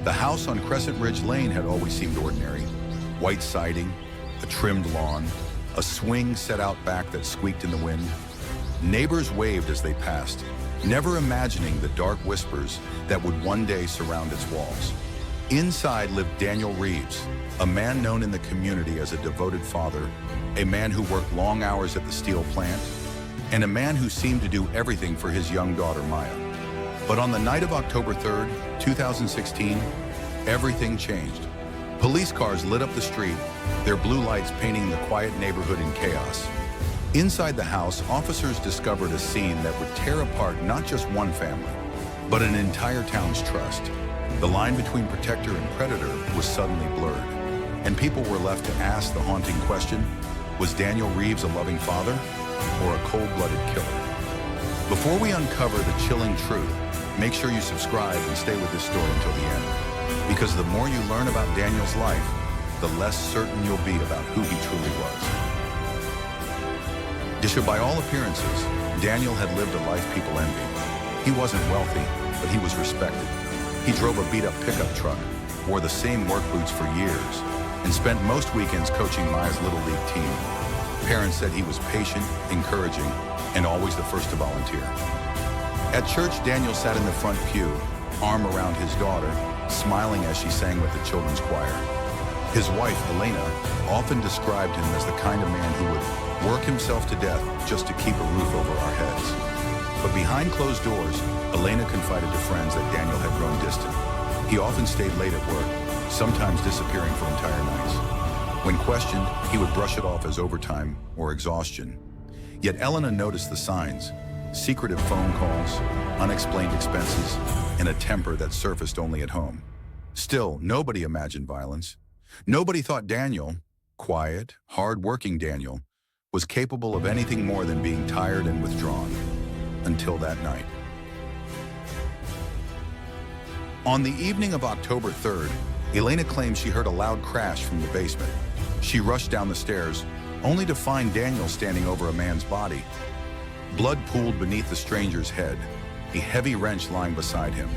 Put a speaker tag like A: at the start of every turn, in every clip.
A: The house on Crescent Ridge Lane had always seemed ordinary. White siding, a trimmed lawn, a swing set out back that squeaked in the wind. Neighbors waved as they passed, never imagining the dark whispers that would one day surround its walls. Inside lived Daniel Reeves, a man known in the community as a devoted father, a man who worked long hours at the steel plant, and a man who seemed to do everything for his young daughter, Maya. But on the night of October 3rd, 2016, everything changed. Police cars lit up the street, their blue lights painting the quiet neighborhood in chaos. Inside the house, officers discovered a scene that would tear apart not just one family, but an entire town's trust. The line between protector and predator was suddenly blurred, and people were left to ask the haunting question, was Daniel Reeves a loving father or a cold-blooded killer? Before we uncover the chilling truth, make sure you subscribe and stay with this story until the end, because the more you learn about Daniel's life, the less certain you'll be about who he truly was. By all appearances, Daniel had lived a life people envied. He wasn't wealthy, but he was respected. He drove a beat-up pickup truck, wore the same work boots for years, and spent most weekends coaching Maya's Little League team. Parents said he was patient, encouraging, and always the first to volunteer. At church, Daniel sat in the front pew, arm around his daughter, smiling as she sang with the children's choir. His wife, Elena, often described him as the kind of man who would work himself to death just to keep a roof over our heads. But behind closed doors, Elena confided to friends that Daniel had grown distant. He often stayed late at work, sometimes disappearing for entire nights. When questioned, he would brush it off as overtime or exhaustion. Yet Elena noticed the signs: secretive phone calls, unexplained expenses, and a temper that surfaced only at home. Still, nobody imagined violence. Nobody thought Daniel, quiet, hard-working Daniel, was capable of anything more than being tired and withdrawn. Until that night. On the evening of October 3rd, Elena claims she heard a loud crash from the basement. She rushed down the stairs, only to find Daniel standing over a man's body. Blood pooled beneath the stranger's head, a heavy wrench lying beside him.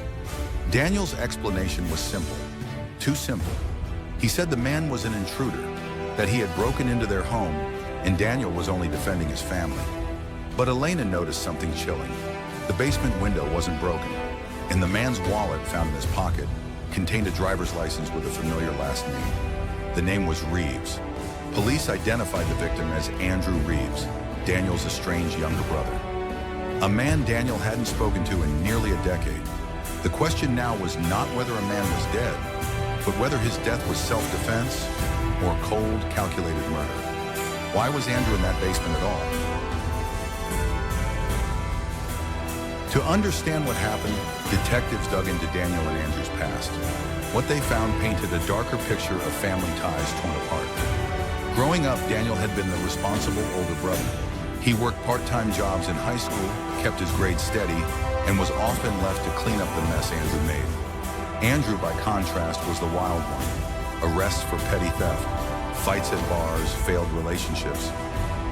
A: Daniel's explanation was simple, too simple. He said the man was an intruder, that he had broken into their home, and Daniel was only defending his family. But Elena noticed something chilling. The basement window wasn't broken, and the man's wallet found in his pocket contained a driver's license with a familiar last name. The name was Reeves. Police identified the victim as Andrew Reeves, Daniel's estranged younger brother. A man Daniel hadn't spoken to in nearly a decade. The question now was not whether a man was dead, but whether his death was self-defense or cold, calculated murder. Why was Andrew in that basement at all? To understand what happened, detectives dug into Daniel and Andrew's past. What they found painted a darker picture of family ties torn apart. Growing up, Daniel had been the responsible older brother. He worked part-time jobs in high school, kept his grades steady, and was often left to clean up the mess Andrew made. Andrew, by contrast, was the wild one. Arrests for petty theft, fights at bars, failed relationships.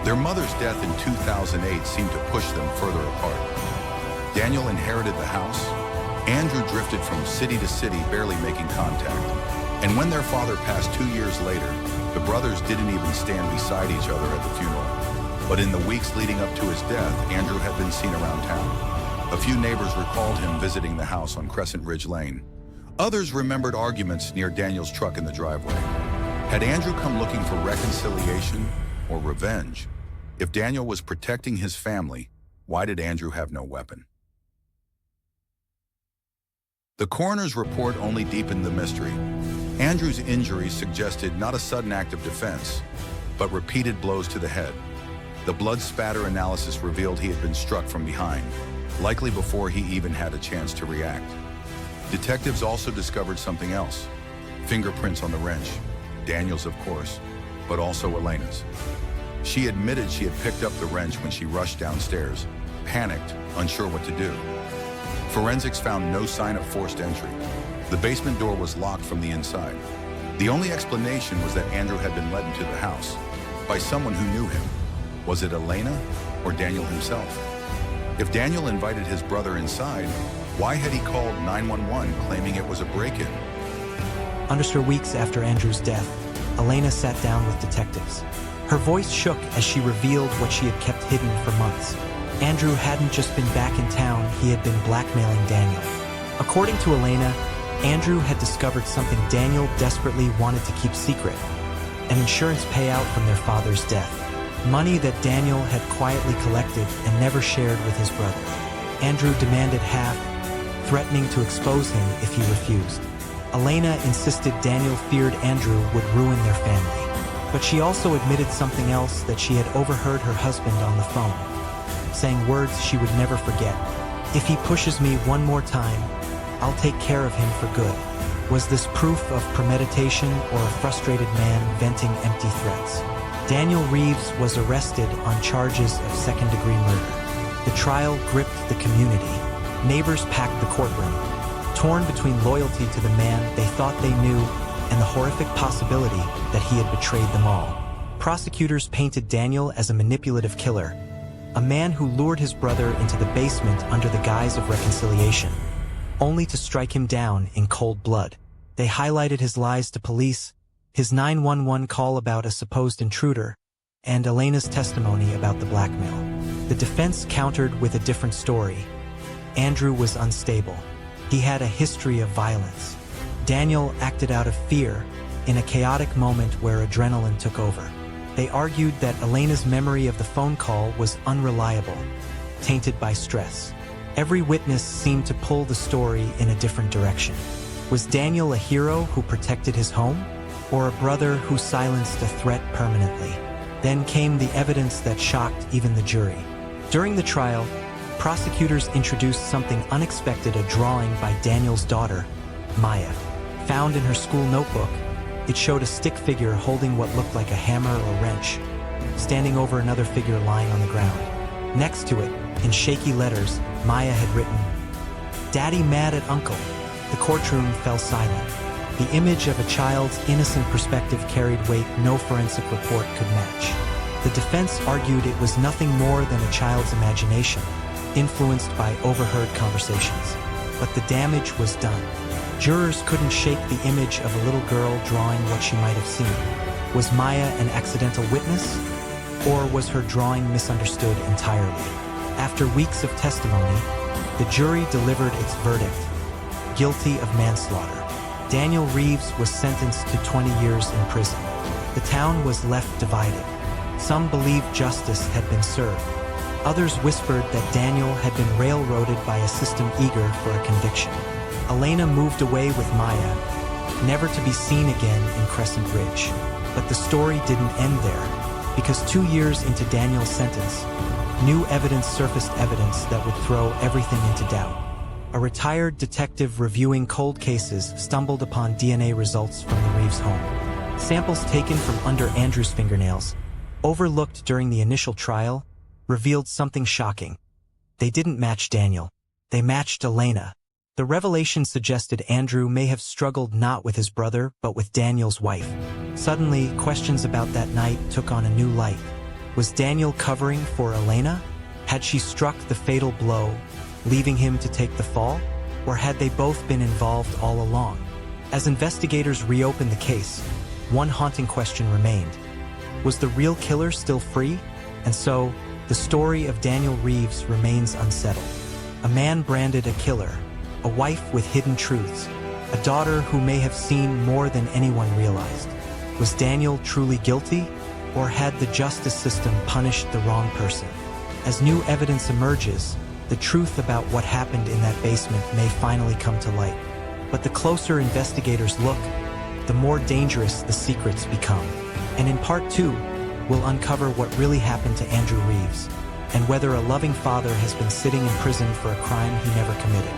A: Their mother's death in 2008 seemed to push them further apart. Daniel inherited the house. Andrew drifted from city to city, barely making contact. And when their father passed 2 years later, the brothers didn't even stand beside each other at the funeral. But in the weeks leading up to his death, Andrew had been seen around town. A few neighbors recalled him visiting the house on Crescent Ridge Lane. Others remembered arguments near Daniel's truck in the driveway. Had Andrew come looking for reconciliation or revenge? If Daniel was protecting his family, why did Andrew have no weapon? The coroner's report only deepened the mystery. Andrew's injuries suggested not a sudden act of defense, but repeated blows to the head. The blood spatter analysis revealed he had been struck from behind, likely before he even had a chance to react. Detectives also discovered something else. Fingerprints on the wrench. Daniel's, of course, but also Elena's. She admitted she had picked up the wrench when she rushed downstairs, panicked, unsure what to do. Forensics found no sign of forced entry. The basement door was locked from the inside. The only explanation was that Andrew had been led into the house by someone who knew him. Was it Elena or Daniel himself? If Daniel invited his brother inside, why had he called 911 claiming it was a break-in?
B: Under weeks after Andrew's death, Elena sat down with detectives. Her voice shook as she revealed what she had kept hidden for months. Andrew hadn't just been back in town, he had been blackmailing Daniel. According to Elena, Andrew had discovered something Daniel desperately wanted to keep secret: an insurance payout from their father's death. Money that Daniel had quietly collected and never shared with his brother. Andrew demanded half, threatening to expose him if he refused. Elena insisted Daniel feared Andrew would ruin their family. But she also admitted something else, that she had overheard her husband on the phone, saying words she would never forget. "If he pushes me one more time, I'll take care of him for good." Was this proof of premeditation or a frustrated man venting empty threats? Daniel Reeves was arrested on charges of second-degree murder. The trial gripped the community. Neighbors packed the courtroom, torn between loyalty to the man they thought they knew and the horrific possibility that he had betrayed them all. Prosecutors painted Daniel as a manipulative killer, a man who lured his brother into the basement under the guise of reconciliation, only to strike him down in cold blood. They highlighted his lies to police, his 911 call about a supposed intruder, and Elena's testimony about the blackmail. The defense countered with a different story. Andrew was unstable. He had a history of violence. Daniel acted out of fear in a chaotic moment where adrenaline took over. They argued that Elena's memory of the phone call was unreliable, tainted by stress. Every witness seemed to pull the story in a different direction. Was Daniel a hero who protected his home, or a brother who silenced a threat permanently? Then came the evidence that shocked even the jury. During the trial, prosecutors introduced something unexpected: a drawing by Daniel's daughter, Maya. Found in her school notebook, it showed a stick figure holding what looked like a hammer or wrench, standing over another figure lying on the ground. Next to it, in shaky letters, Maya had written, "Daddy mad at Uncle." The courtroom fell silent. The image of a child's innocent perspective carried weight no forensic report could match. The defense argued it was nothing more than a child's imagination, influenced by overheard conversations. But the damage was done. Jurors couldn't shake the image of a little girl drawing what she might have seen. Was Maya an accidental witness, or was her drawing misunderstood entirely? After weeks of testimony, the jury delivered its verdict: guilty of manslaughter. Daniel Reeves was sentenced to 20 years in prison. The town was left divided. Some believed justice had been served. Others whispered that Daniel had been railroaded by a system eager for a conviction. Elena moved away with Maya, never to be seen again in Crescent Ridge. But the story didn't end there, because 2 years into Daniel's sentence, new evidence surfaced, evidence that would throw everything into doubt. A retired detective reviewing cold cases stumbled upon DNA results from the Reeves home. Samples taken from under Andrew's fingernails, overlooked during the initial trial, revealed something shocking. They didn't match Daniel. They matched Elena. The revelation suggested Andrew may have struggled not with his brother, but with Daniel's wife. Suddenly, questions about that night took on a new light. Was Daniel covering for Elena? Had she struck the fatal blow, leaving him to take the fall? Or had they both been involved all along? As investigators reopened the case, one haunting question remained. Was the real killer still free? And so, the story of Daniel Reeves remains unsettled. A man branded a killer, a wife with hidden truths, a daughter who may have seen more than anyone realized. Was Daniel truly guilty, or had the justice system punished the wrong person? As new evidence emerges, the truth about what happened in that basement may finally come to light. But the closer investigators look, the more dangerous the secrets become. And in part 2, we'll uncover what really happened to Andrew Reeves, and whether a loving father has been sitting in prison for a crime he never committed.